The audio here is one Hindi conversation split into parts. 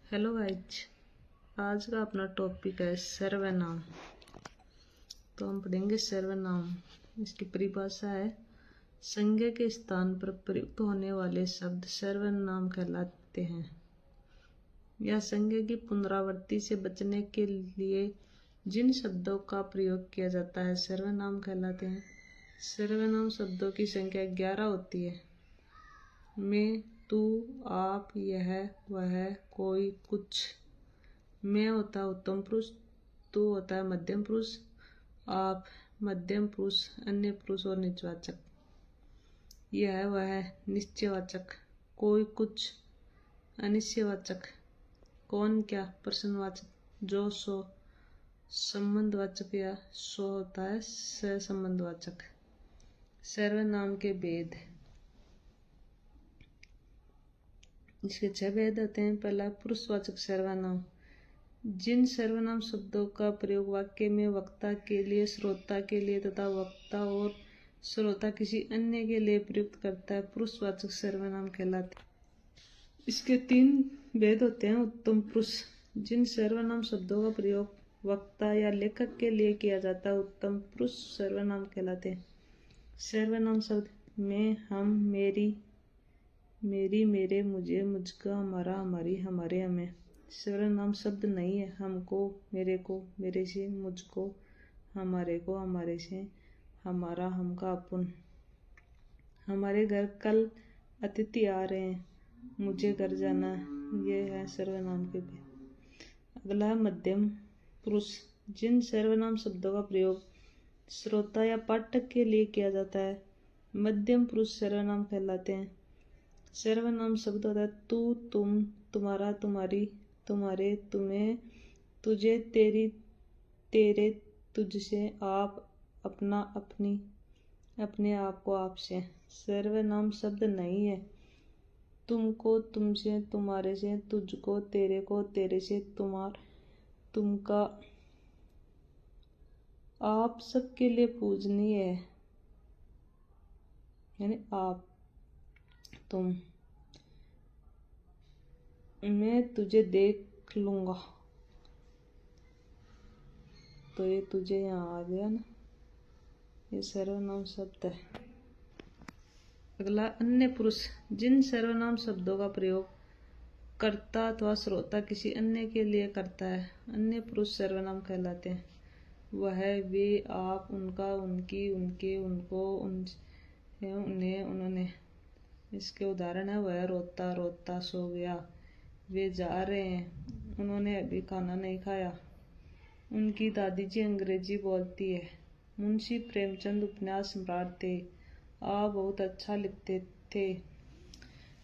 हेलो गाइज, आज का अपना टॉपिक है सर्वनाम। तो हम पढ़ेंगे सर्वनाम। इसकी परिभाषा है संज्ञा के स्थान पर प्रयुक्त होने वाले शब्द सर्वनाम कहलाते हैं। यह संज्ञा की पुनरावृत्ति से बचने के लिए जिन शब्दों का प्रयोग किया जाता है सर्वनाम कहलाते हैं। सर्वनाम शब्दों की संख्या 11 होती है। मैं, तू, आप, यह, वह, कोई, कुछ। मैं होता है उत्तम पुरुष, तू होता है मध्यम पुरुष, आप मध्यम पुरुष, अन्य पुरुष और निजवाचक। यह वह निश्चयवाचक, कोई कुछ अनिश्चयवाचक, कौन क्या प्रश्नवाचक, जो सो संबंधवाचक या सो होता है सहसंबंधवाचक। सर्वनाम के भेद। इसके 6 भेद होते हैं। पहला पुरुषवाचक सर्वनाम। जिन सर्वनाम शब्दों का प्रयोग वाक्य में वक्ता के लिए, श्रोता के लिए तथा वक्ता और श्रोता किसी अन्य के लिए प्रयुक्त करता है पुरुषवाचक सर्वनाम कहलाते हैं। इसके 3 भेद होते हैं। उत्तम पुरुष। जिन सर्वनाम शब्दों का प्रयोग वक्ता या लेखक के लिए किया जाता है उत्तम पुरुष सर्वनाम कहलाते हैं। सर्वनाम शब्द मैं, हम, मेरी, मेरी, मेरे, मुझे, मुझका, हमारा, हमारी, हमारे, हमें सर्वनाम शब्द नहीं है। हमको, मेरे को, मेरे से, मुझको, हमारे को, हमारे से, हमारा, हमका, अपन। हमारे घर कल अतिथि आ रहे हैं, मुझे घर जाना है। ये है सर्वनाम के भेद। अगला है मध्यम पुरुष। जिन सर्वनाम शब्दों का प्रयोग श्रोता या पाठक के लिए किया जाता है मध्यम पुरुष सर्वनाम कहलाते हैं। सर्वनाम शब्द होता है तू, तुम, तुम्हारा, तुम्हारी, तुम्हारे, तुम्हें, तुझे, तेरी, तेरे, तुझसे, आप, अपना, अपनी, अपने आप को, आपसे। सर्वनाम शब्द नहीं है। तुमको, तुमसे, तुम्हारे से, तुझको, तेरे को, तेरे से, तुम्हार, तुमका, आप सबके लिए पूजनीय है, यानी आप, तुम। मैं तुझे देख लूंगा, तो ये तुझे यहाँ आ गया ना, ये सर्वनाम शब्द है। अगला अन्य पुरुष। जिन सर्वनाम शब्दों का प्रयोग कर्ता अथवा श्रोता किसी अन्य के लिए करता है अन्य पुरुष सर्वनाम कहलाते हैं। वह, वे, आप, उनका, उनकी, उनके, उनको, उन्हें, उन्होंने। इसके उदाहरण है वह रोता रोता सो गया, वे जा रहे हैं, उन्होंने अभी खाना नहीं खाया, उनकी दादी जी अंग्रेजी बोलती है, मुंशी प्रेमचंद उपन्यास सम्राट थे, आप बहुत अच्छा लिखते थे।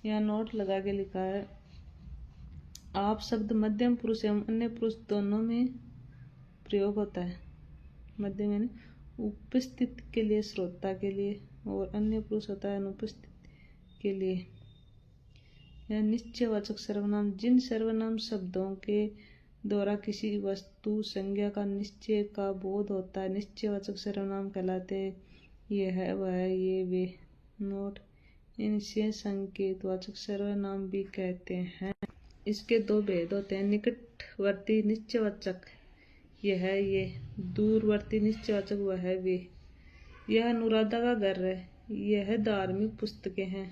यहाँ नोट लगा के लिखा है आप शब्द मध्यम पुरुष एवं अन्य पुरुष दोनों में प्रयोग होता है। मध्यम यानी उपस्थित के लिए, श्रोता के लिए, और अन्य पुरुष होता है अनुपस्थित के लिए। यह निश्चयवाचक सर्वनाम। जिन सर्वनाम शब्दों के द्वारा किसी वस्तु संज्ञा का निश्चय का बोध होता है निश्चयवाचक सर्वनाम कहलाते हैं। यह है वह, ये, वे। नोट, इनसे संकेतवाचक सर्वनाम भी कहते हैं। इसके 2 भेद होते हैं। निकटवर्ती निश्चयवाचक यह, ये। दूरवर्ती निश्चयवाचक वह, वे। यह अनुराधा का घर है, यह धार्मिक पुस्तकें हैं,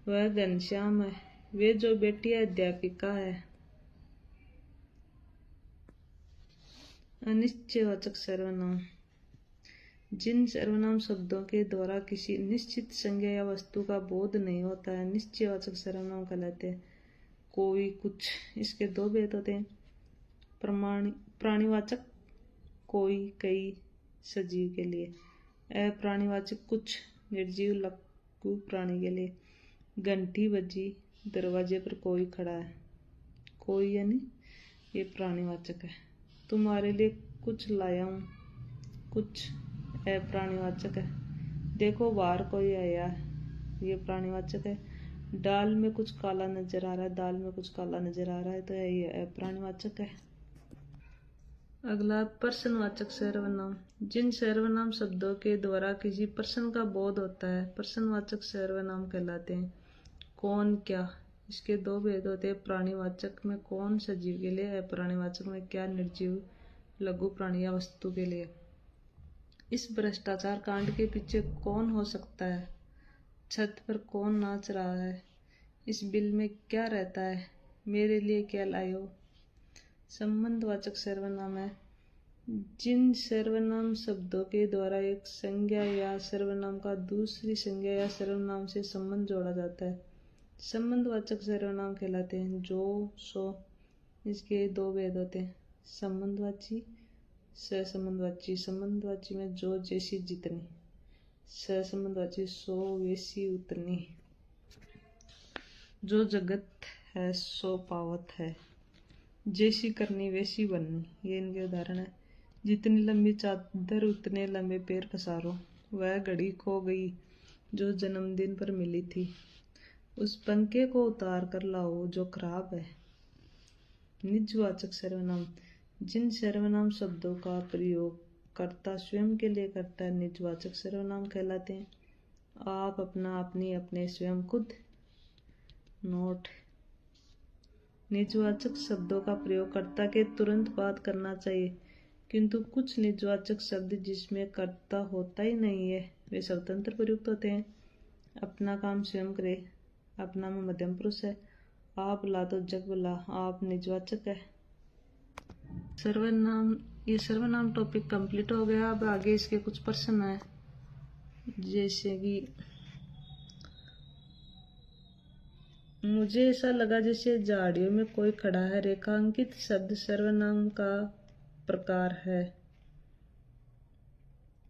वह घनश्याम है, वे जो बेटी अध्यापिका है। अनिश्चयवाचक सर्वनाम। जिन सर्वनाम शब्दों के द्वारा किसी निश्चित संज्ञा या वस्तु का बोध नहीं होता है निश्चयवाचक सर्वनाम कहलाते हैं। कोई, कुछ। इसके 2 भेद होते हैं। प्राणीवाचक कोई, कई, सजीव के लिए। अप्राणीवाचक कुछ, निर्जीव लघु प्राणी के लिए। घंटी बजी, दरवाजे पर कोई खड़ा है। कोई यानी ये प्राणीवाचक है। तुम्हारे लिए कुछ लाया हूँ, कुछ अप्राणीवाचक है। देखो बाहर कोई आया है, ये प्राणीवाचक है। दाल में कुछ काला नजर आ रहा है, दाल में कुछ काला नजर आ रहा है, तो ये अप्राणीवाचक है। अगला प्रश्नवाचक सर्वनाम। जिन सर्वनाम शब्दों के द्वारा किसी प्रश्न का बोध होता है प्रश्नवाचक सर्वनाम कहलाते हैं। कौन, क्या, इसके दो भेद होते हैं। प्राणीवाचक में कौन सजीव के लिए है, प्राणीवाचक में क्या निर्जीव लघु प्राणी या वस्तु के लिए। इस भ्रष्टाचार कांड के पीछे कौन हो सकता है, छत पर कौन नाच रहा है, इस बिल में क्या रहता है, मेरे लिए क्या लाए हो। संबंधवाचक सर्वनाम है जिन सर्वनाम शब्दों के द्वारा एक संज्ञा या सर्वनाम का दूसरी संज्ञा या सर्वनाम से संबंध जोड़ा जाता है, संबंधवाचक सर्वनाम कहलाते हैं। जो, सो, इसके दो भेद होते हैं, संबंधवाची, सहसंबंधवाची। संबंधवाची में जो, जैसी, जितनी। सहसंबंधवाची सो, वैसी, उतनी। जो जगत है सो पावत है, जैसी करनी वैसी बननी, ये इनके उदाहरण है। जितनी लंबी चादर उतने लंबे पैर पसारो, वह घड़ी खो गई जो जन्मदिन पर मिली थी, उस पंखे को उतार कर लाओ जो खराब है। निजवाचक सर्वनाम जिन सर्वनाम शब्दों का प्रयोग कर्ता स्वयं के लिए करता है, निजवाचक सर्वनाम कहलाते हैं। आप, अपना, अपनी, अपने, स्वयं, खुद। नोट: निजवाचक शब्दों का प्रयोग कर्ता के तुरंत बाद करना चाहिए, किंतु कुछ निजवाचक शब्द जिसमें कर्ता होता ही नहीं है वे स्वतंत्र प्रयुक्त होते हैं। अपना काम स्वयं करे, अपना में मध्यम पुरुष है। आप ला तो जग बुला, आप निजवाचक है। सर्वनाम, ये सर्वनाम टॉपिक कंप्लीट हो गया। अब आगे इसके कुछ प्रश्न है, जैसे कि मुझे ऐसा लगा जैसे झाड़ियों में कोई खड़ा है। रेखांकित शब्द सर्वनाम का प्रकार है,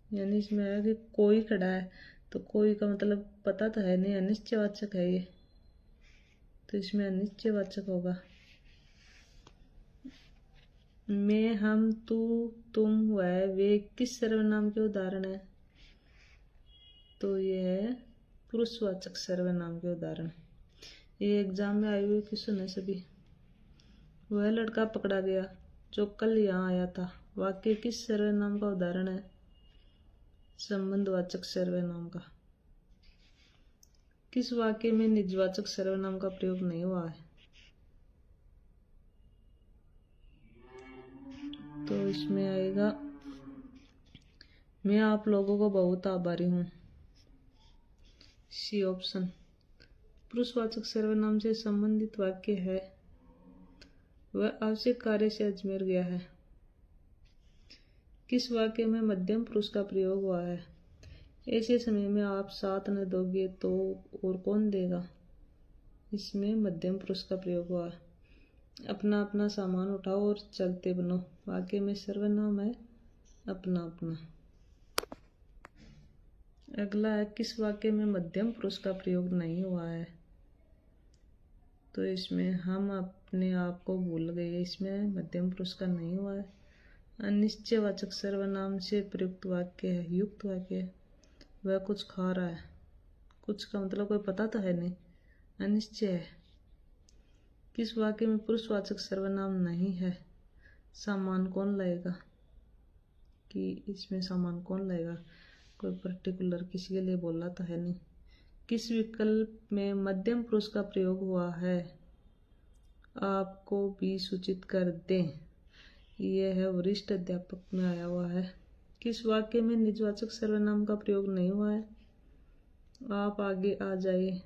यानी इसमें है कि कोई खड़ा है, तो कोई का मतलब पता तो है नहीं, अनिश्चयवाचक है ये, तो इसमें अनिश्चयवाचक होगा। मैं, हम, तू, तुम, वह, वे किस सर्वनाम के उदाहरण है, तो ये है पुरुषवाचक सर्वनाम के उदाहरण। ये एग्जाम में आए हुए क्वेश्चन है सभी। वह लड़का पकड़ा गया जो कल यहाँ आया था, वाक्य किस सर्वनाम का उदाहरण है, संबंधवाचक सर्वनाम का। किस वाक्य में निजवाचक सर्वनाम का प्रयोग नहीं हुआ है, तो इसमें आएगा मैं आप लोगों को बहुत आभारी हूँ, सी ऑप्शन। पुरुषवाचक सर्वनाम से संबंधित वाक्य है वह आवश्यक कार्य से अजमेर गया है। किस वाक्य में मध्यम पुरुष का प्रयोग हुआ है, ऐसे समय में आप साथ न दोगे तो और कौन देगा, इसमें मध्यम पुरुष का प्रयोग हुआ है। अपना अपना सामान उठाओ और चलते बनो, वाक्य में सर्वनाम है अपना अपना। अगला है किस वाक्य में मध्यम पुरुष का प्रयोग नहीं हुआ है, तो इसमें हम अपने आप को भूल गए, इसमें मध्यम पुरुष का नहीं हुआ है। अनिश्चयवाचक सर्वनाम से प्रयुक्त वाक्य है युक्त वाक्य है, वह कुछ खा रहा है, कुछ का मतलब कोई पता तो है नहीं, अनिश्चय है। किस वाक्य में पुरुषवाचक सर्वनाम नहीं है, सामान कौन लाएगा, कि इसमें सामान कौन लाएगा, कोई पर्टिकुलर किसी के लिए बोला तो है नहीं। किस विकल्प में मध्यम पुरुष का प्रयोग हुआ है, आपको भी सूचित कर दें, यह है वरिष्ठ अध्यापक में आया हुआ है। किस वाक्य में निजवाचक सर्वनाम का प्रयोग नहीं हुआ है, आप आगे आ जाइए।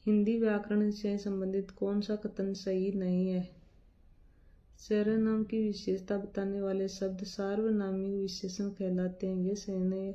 हिंदी व्याकरण से संबंधित कौन सा कथन सही नहीं है, सर्वनाम की विशेषता बताने वाले शब्द सार्वनामिक विशेषण कहलाते हैं, ये सही नहीं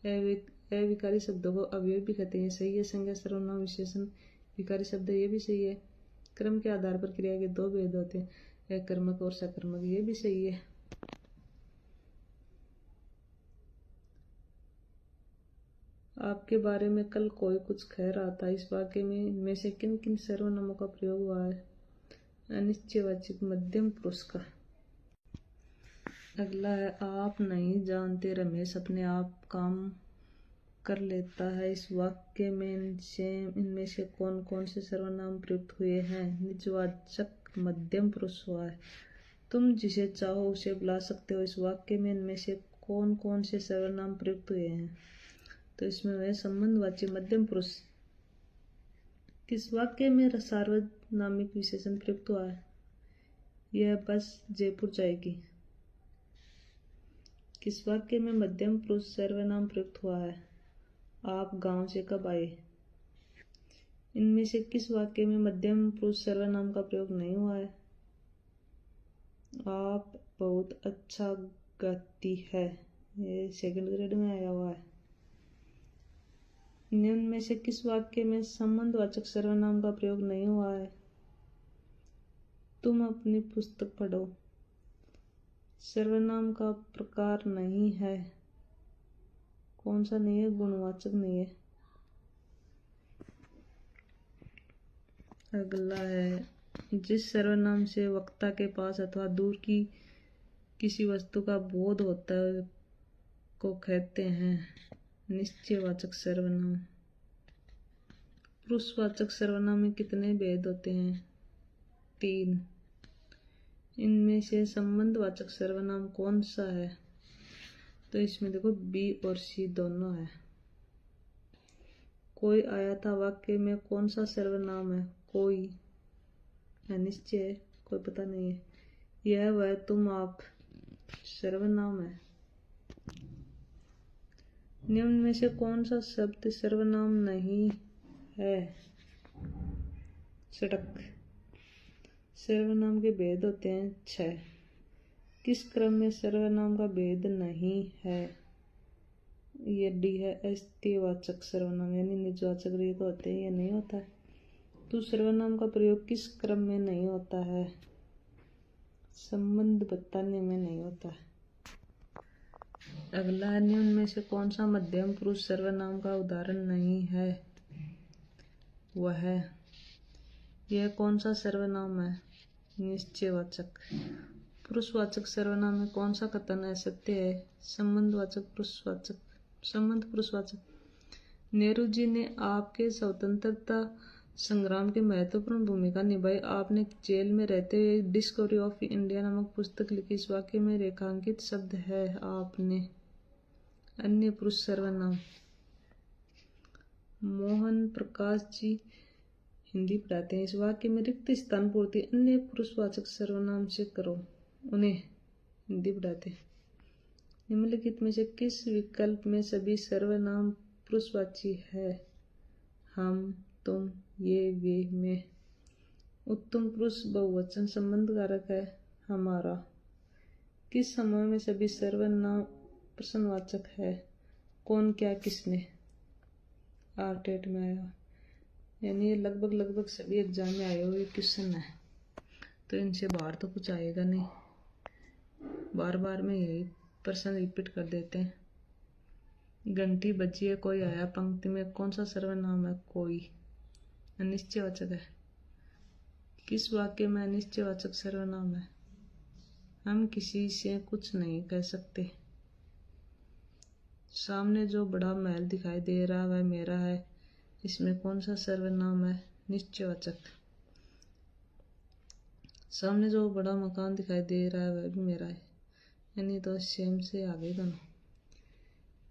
है। अविकारी शब्दों को अवयव भी कहते हैं, सही है। संज्ञा, सर्वनाम, विशेषण, विकारी शब्द, ये भी सही है। क्रम के आधार पर क्रिया के दो भेद होते हैं, कर्मक और सकर्मक, ये भी सही है। आपके बारे में कल कोई कुछ कह रहा था, इस वाक्य में इनमें से किन किन सर्वनामों का प्रयोग हुआ है, अनिश्चयवाचक मध्यम पुरुष का। अगला है आप नहीं जानते रमेश अपने आप काम कर लेता है, इस वाक्य में इनमें से कौन कौन से सर्वनाम प्रयुक्त हुए हैं, निजवाचक मध्यम पुरुष हुआ है। तुम जिसे चाहो उसे बुला सकते हो, इस वाक्य में इनमें से कौन कौन से सर्वनाम प्रयुक्त हुए हैं, तो इसमें वह संबंधवाची मध्यम पुरुष। किस वाक्य में सार्वनामिक विशेषण प्रयुक्त हुआ है? यह बस जयपुर जाएगी। किस वाक्य में मध्यम पुरुष सर्वनाम प्रयुक्त हुआ है? आप गांव से कब आए? इनमें से किस वाक्य में मध्यम पुरुष सर्वनाम का प्रयोग नहीं हुआ है? आप बहुत अच्छा गाती है, ये सेकंड ग्रेड में आया हुआ है। निम्न में से किस वाक्य में संबंधवाचक सर्वनाम का प्रयोग नहीं हुआ है? तुम अपनी पुस्तक पढ़ो। सर्वनाम का प्रकार नहीं है। कौन सा नहीं है? गुणवाचक नहीं है। अगला है, जिस सर्वनाम से वक्ता के पास अथवा दूर की किसी वस्तु का बोध होता है को कहते हैं निश्चयवाचक सर्वनाम। पुरुषवाचक सर्वनाम में कितने भेद होते हैं? 3। इनमें से संबंधवाचक सर्वनाम कौन सा है? तो इसमें देखो बी और सी दोनों है। कोई आया था वाक्य में कौन सा सर्वनाम है? कोई है, निश्चय है, कोई पता नहीं है। यह वह तुम आप सर्वनाम है। निम्न में से कौन सा शब्द सर्वनाम नहीं है? सड़क। सर्वनाम के भेद होते हैं 6। किस क्रम में सर्वनाम का भेद नहीं है? ये डी है, अस्तिवाचक सर्वनाम यानी निजवाचक रहित होते हैं, ये नहीं होता है। तो सर्वनाम का प्रयोग किस क्रम में नहीं होता है? संबंध बताने में नहीं होता है। अगला है, निम्न में से कौन सा मध्यम पुरुष सर्वनाम का उदाहरण नहीं है? वह यह कौन सा सर्वनाम है? निश्चयवाचक। पुरुषवाचक सर्वनाम में कौन सा कथन असत्य है? संबंधवाचक पुरुषवाचक। संबंध पुरुषवाचक। नेहरू जी ने आपके स्वतंत्रता संग्राम की महत्वपूर्ण भूमिका निभाई। आपने जेल में रहते हुए डिस्कवरी ऑफ इंडिया नामक पुस्तक लिखी। इस वाक्य में रेखांकित शब्द है आपने। अन्य पुरुष सर्वनाम। मोहन प्रकाश जी हिंदी पढ़ाते हैं। इस वाक्य में रिक्त स्थान पूर्ति अन्य पुरुषवाचक सर्वनाम से करो। उन्हें हिंदी पढ़ाते हैं। निम्नलिखित में से किस विकल्प में सभी सर्वनाम पुरुषवाची है? हम, तुम, ये, वे, मैं। उत्तम पुरुष बहुवचन संबंध कारक है हमारा। किस समय में सभी सर्वनाम प्रश्नवाचक है? कौन, क्या, किसने। आर्टेट में आया, यानी ये लगभग सभी एग्जाम में आए हुए क्वेश्चन है, तो इनसे बाहर तो कुछ आएगा नहीं। बार बार में यही प्रश्न रिपीट कर देते हैं। घंटी बजी है, कोई आया। पंक्ति में कौन सा सर्वनाम है? कोई। अनिश्चयवाचक है। किस वाक्य में अनिश्चयवाचक सर्वनाम है? हम किसी से कुछ नहीं कह सकते। सामने जो बड़ा महल दिखाई दे रहा है वह मेरा है। इसमें कौन सा सर्वनाम है? निश्चयवाचक। सामने जो बड़ा मकान दिखाई दे रहा है वह भी मेरा है, यानी तो सेम से आगे दोनों।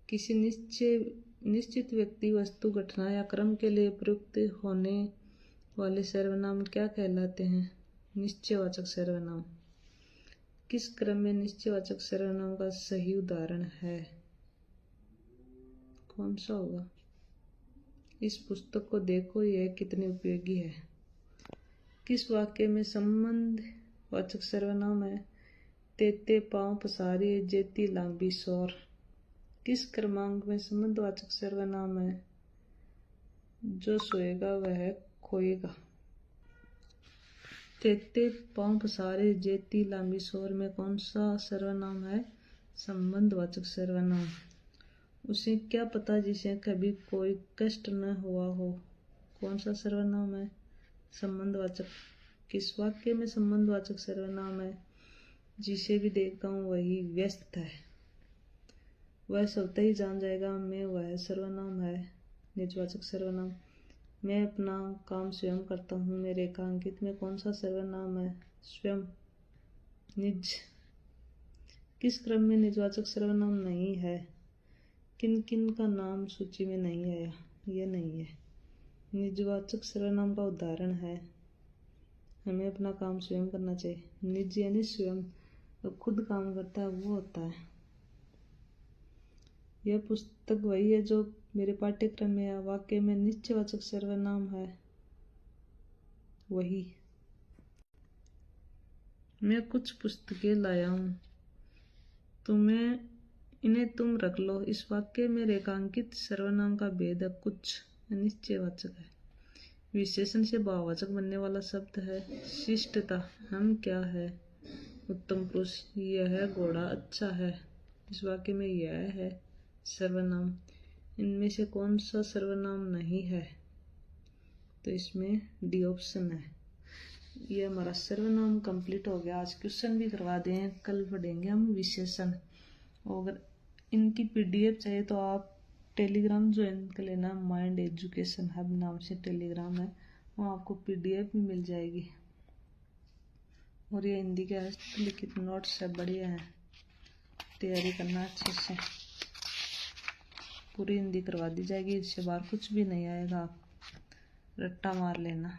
किसी निश्चित व्यक्ति, वस्तु, घटना या क्रम के लिए प्रयुक्त होने वाले सर्वनाम क्या कहलाते हैं? निश्चयवाचक सर्वनाम। किस क्रम में निश्चयवाचक सर्वनाम का सही उदाहरण है? कौन सा होगा? इस पुस्तक को देखो, यह कितनी उपयोगी है। किस वाक्य में संबंधवाचक सर्वनाम है? तेते पांव पसारी, जेती लांबी सौर। किस क्रमांक में संबंधवाचक सर्वनाम है? जो सोएगा वह खोएगा। तेते पांव पसारे, जेती लांबी सौर में कौन सा सर्वनाम है? संबंधवाचक सर्वनाम। उसे क्या पता जिसे कभी कोई कष्ट न हुआ हो। कौन सा सर्वनाम है? संबंधवाचक। किस वाक्य में संबंधवाचक सर्वनाम है? जिसे भी देखता हूँ वही व्यस्त है। वह स्वतः ही जान जाएगा मैं, वह सर्वनाम है। निजवाचक सर्वनाम। मैं अपना काम स्वयं करता हूँ। मैं रेखांकित में कौन सा सर्वनाम है? स्वयं। निज। किस क्रम में निजवाचक सर्वनाम नहीं है? किन किन का नाम सूची में नहीं आया? ये नहीं है। निजवाचक सर्वनाम का उदाहरण है। हमें अपना काम स्वयं करना चाहिए। निज यानी स्वयं, तो खुद काम करता है वो होता है। यह पुस्तक वही है जो मेरे पाठ्यक्रम में या वाक्य में निश्चयवाचक सर्वनाम है वही। मैं कुछ पुस्तकें लाया हूँ, इन्हें तुम रख लो। इस वाक्य में रेखांकित सर्वनाम का भेद है कुछ, निश्चयवाचक है। विशेषण से भाववाचक बनने वाला शब्द है। शिष्टता, हम क्या है। उत्तम पुरुष, यह घोड़ा अच्छा है। इस वाक्य में यह है सर्वनाम। इनमें से कौन सा सर्वनाम नहीं है, तो इसमें डी ऑप्शन है। ये हमारा सर्वनाम कंप्लीट हो गया। आज क्वेश्चन भी करवा दें, कल पढ़ेंगे हम विशेषण। अगर इनकी पीडीएफ चाहिए तो आप टेलीग्राम ज्वाइन कर लेना। माइंड एजुकेशन हब नाम से टेलीग्राम है, वहाँ आपको पीडीएफ भी मिल जाएगी। और ये हिंदी के हस्तलिखित नोट्स है, बढ़िया है, तैयारी करना अच्छे से। पूरी हिंदी करवा दी जाएगी, इससे बाहर कुछ भी नहीं आएगा, आप रट्टा मार लेना।